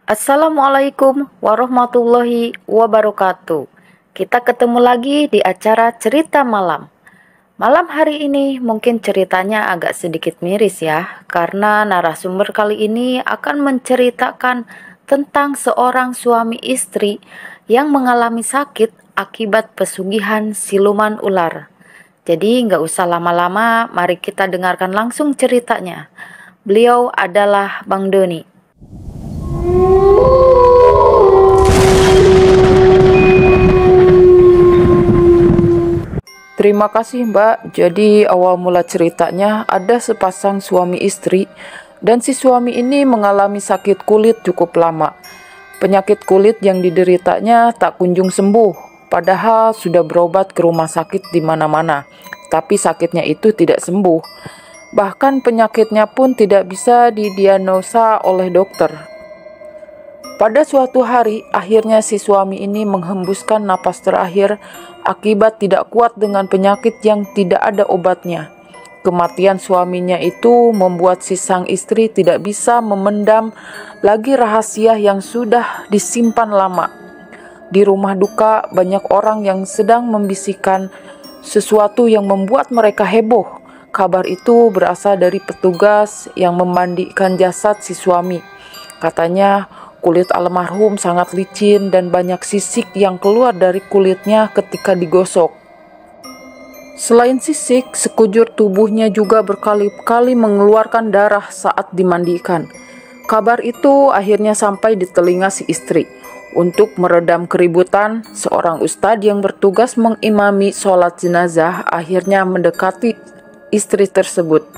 Assalamualaikum warahmatullahi wabarakatuh. Kita ketemu lagi di acara cerita malam. Malam hari ini mungkin ceritanya agak sedikit miris ya, karena narasumber kali ini akan menceritakan tentang seorang suami istri yang mengalami sakit akibat pesugihan siluman ular. Jadi nggak usah lama-lama, mari kita dengarkan langsung ceritanya. Beliau adalah Bang Doni. Terima kasih Mbak. Jadi awal mula ceritanya ada sepasang suami istri dan si suami ini mengalami sakit kulit cukup lama. Penyakit kulit yang dideritanya tak kunjung sembuh, padahal sudah berobat ke rumah sakit di mana-mana. Tapi sakitnya itu tidak sembuh. Bahkan penyakitnya pun tidak bisa didiagnosa oleh dokter. Pada suatu hari, akhirnya si suami ini menghembuskan napas terakhir akibat tidak kuat dengan penyakit yang tidak ada obatnya. Kematian suaminya itu membuat si sang istri tidak bisa memendam lagi rahasia yang sudah disimpan lama. Di rumah duka, banyak orang yang sedang membisikkan sesuatu yang membuat mereka heboh. Kabar itu berasal dari petugas yang memandikan jasad si suami. Katanya, kulit almarhum sangat licin dan banyak sisik yang keluar dari kulitnya ketika digosok. Selain sisik, sekujur tubuhnya juga berkali-kali mengeluarkan darah saat dimandikan. Kabar itu akhirnya sampai di telinga si istri. Untuk meredam keributan, seorang ustadz yang bertugas mengimami sholat jenazah akhirnya mendekati istri tersebut.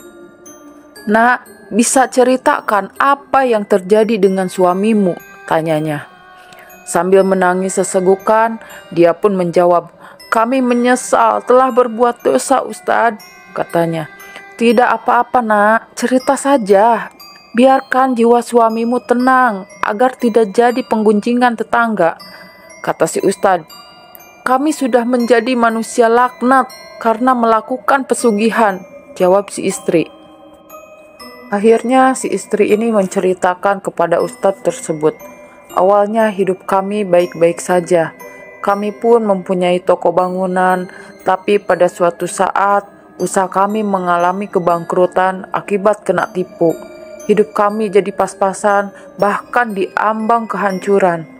"Nak, bisa ceritakan apa yang terjadi dengan suamimu?" tanyanya. Sambil menangis sesegukan, dia pun menjawab, "Kami menyesal telah berbuat dosa, Ustadz," katanya. "Tidak apa-apa nak, cerita saja. Biarkan jiwa suamimu tenang, agar tidak jadi penggunjingan tetangga," kata si Ustadz. "Kami sudah menjadi manusia laknat karena melakukan pesugihan," jawab si istri. Akhirnya si istri ini menceritakan kepada ustadz tersebut, "Awalnya hidup kami baik-baik saja. Kami pun mempunyai toko bangunan, tapi pada suatu saat usaha kami mengalami kebangkrutan akibat kena tipu. Hidup kami jadi pas-pasan, bahkan diambang kehancuran.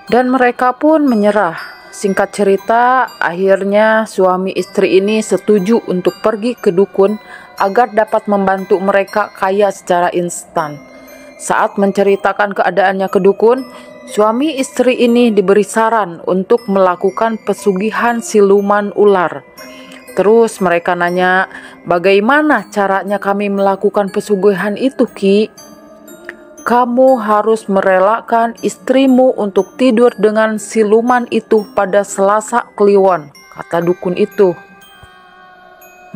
Dan mereka pun menyerah." Singkat cerita, akhirnya suami istri ini setuju untuk pergi ke dukun agar dapat membantu mereka kaya secara instan. Saat menceritakan keadaannya ke dukun, suami istri ini diberi saran untuk melakukan pesugihan siluman ular. Terus mereka nanya, "Bagaimana caranya kami melakukan pesugihan itu, Ki?" "Kamu harus merelakan istrimu untuk tidur dengan siluman itu pada Selasa Kliwon," kata dukun itu.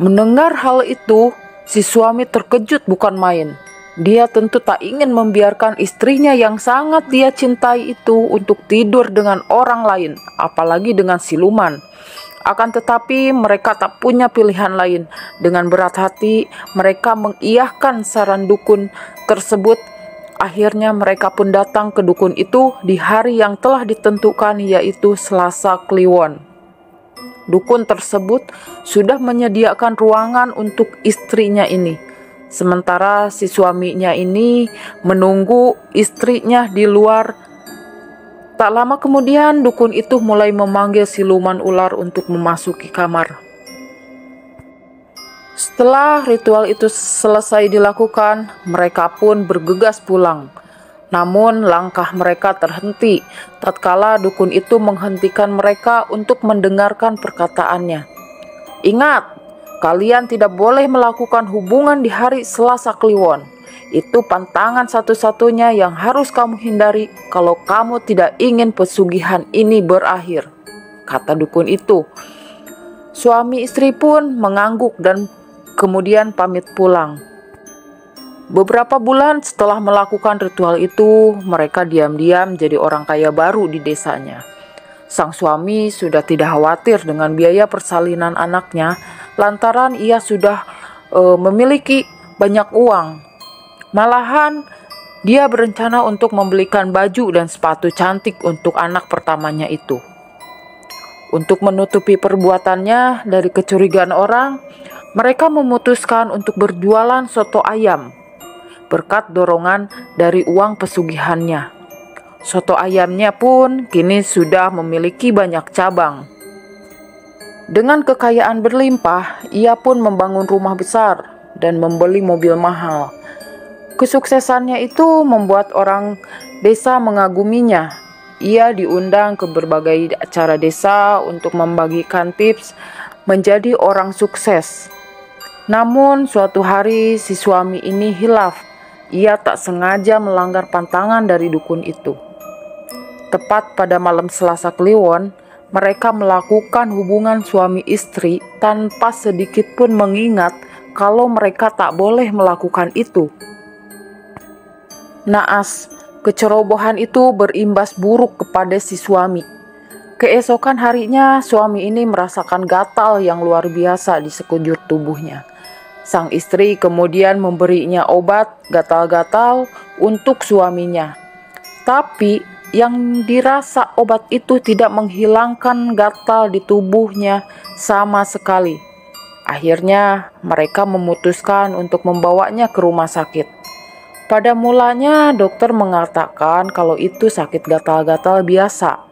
Mendengar hal itu, si suami terkejut bukan main. Dia tentu tak ingin membiarkan istrinya yang sangat dia cintai itu untuk tidur dengan orang lain, apalagi dengan siluman. Akan tetapi mereka tak punya pilihan lain. Dengan berat hati, mereka mengiyahkan saran dukun tersebut. Akhirnya mereka pun datang ke dukun itu di hari yang telah ditentukan, yaitu Selasa Kliwon. Dukun tersebut sudah menyediakan ruangan untuk istrinya ini. Sementara si suaminya ini menunggu istrinya di luar. Tak lama kemudian dukun itu mulai memanggil siluman ular untuk memasuki kamar. Setelah ritual itu selesai dilakukan, mereka pun bergegas pulang. Namun langkah mereka terhenti tatkala dukun itu menghentikan mereka untuk mendengarkan perkataannya. "Ingat, kalian tidak boleh melakukan hubungan di hari Selasa Kliwon. Itu pantangan satu-satunya yang harus kamu hindari kalau kamu tidak ingin pesugihan ini berakhir," kata dukun itu. Suami istri pun mengangguk dan kemudian pamit pulang. Beberapa bulan setelah melakukan ritual itu, mereka diam-diam jadi orang kaya baru di desanya. Sang suami sudah tidak khawatir dengan biaya persalinan anaknya lantaran ia sudah memiliki banyak uang. Malahan Dia berencana untuk membelikan baju dan sepatu cantik untuk anak pertamanya itu. Untuk menutupi perbuatannya dari kecurigaan orang, mereka memutuskan untuk berjualan soto ayam berkat dorongan dari uang pesugihannya. Soto ayamnya pun kini sudah memiliki banyak cabang. Dengan kekayaan berlimpah, ia pun membangun rumah besar dan membeli mobil mahal. Kesuksesannya itu membuat orang desa mengaguminya. Ia diundang ke berbagai acara desa untuk membagikan tips menjadi orang sukses. Namun suatu hari si suami ini hilaf. Ia tak sengaja melanggar pantangan dari dukun itu. Tepat pada malam Selasa Kliwon, mereka melakukan hubungan suami istri tanpa sedikit pun mengingat kalau mereka tak boleh melakukan itu. Naas, kecerobohan itu berimbas buruk kepada si suami. Keesokan harinya, suami ini merasakan gatal yang luar biasa di sekujur tubuhnya. Sang istri kemudian memberinya obat gatal-gatal untuk suaminya. Tapi yang dirasa obat itu tidak menghilangkan gatal di tubuhnya sama sekali. Akhirnya mereka memutuskan untuk membawanya ke rumah sakit. Pada mulanya dokter mengatakan kalau itu sakit gatal-gatal biasa.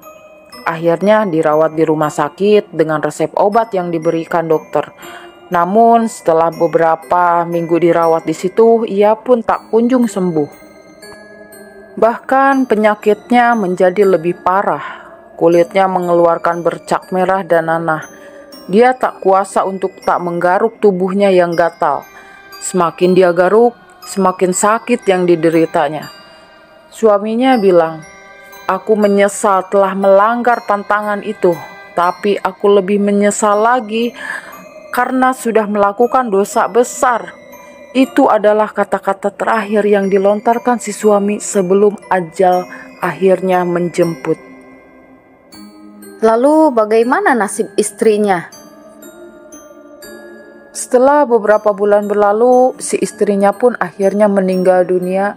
Akhirnya dirawat di rumah sakit dengan resep obat yang diberikan dokter. Namun setelah beberapa minggu dirawat di situ, ia pun tak kunjung sembuh. Bahkan penyakitnya menjadi lebih parah. Kulitnya mengeluarkan bercak merah dan nanah. Dia tak kuasa untuk tak menggaruk tubuhnya yang gatal. Semakin dia garuk, semakin sakit yang dideritanya. Suaminya bilang, "Aku menyesal telah melanggar pantangan itu, tapi aku lebih menyesal lagi karena sudah melakukan dosa besar." Itu adalah kata-kata terakhir yang dilontarkan si suami sebelum ajal akhirnya menjemput. Lalu bagaimana nasib istrinya? Setelah beberapa bulan berlalu, si istrinya pun akhirnya meninggal dunia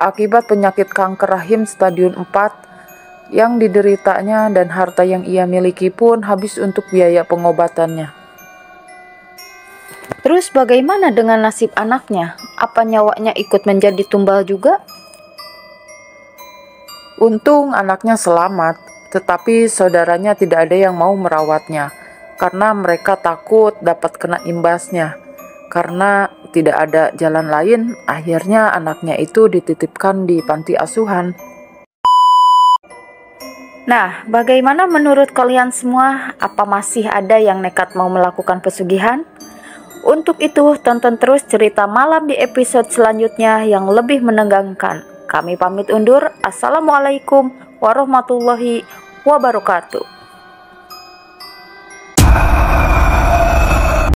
akibat penyakit kanker rahim stadium 4 yang dideritanya, dan harta yang ia miliki pun habis untuk biaya pengobatannya. Terus bagaimana dengan nasib anaknya? Apa nyawanya ikut menjadi tumbal juga? Untung anaknya selamat, tetapi saudaranya tidak ada yang mau merawatnya karena mereka takut dapat kena imbasnya. Karena tidak ada jalan lain, akhirnya anaknya itu dititipkan di panti asuhan. Nah, bagaimana menurut kalian semua? Apa masih ada yang nekat mau melakukan pesugihan? Untuk itu, tonton terus cerita malam di episode selanjutnya yang lebih menegangkan. Kami pamit undur. Assalamualaikum warahmatullahi wabarakatuh.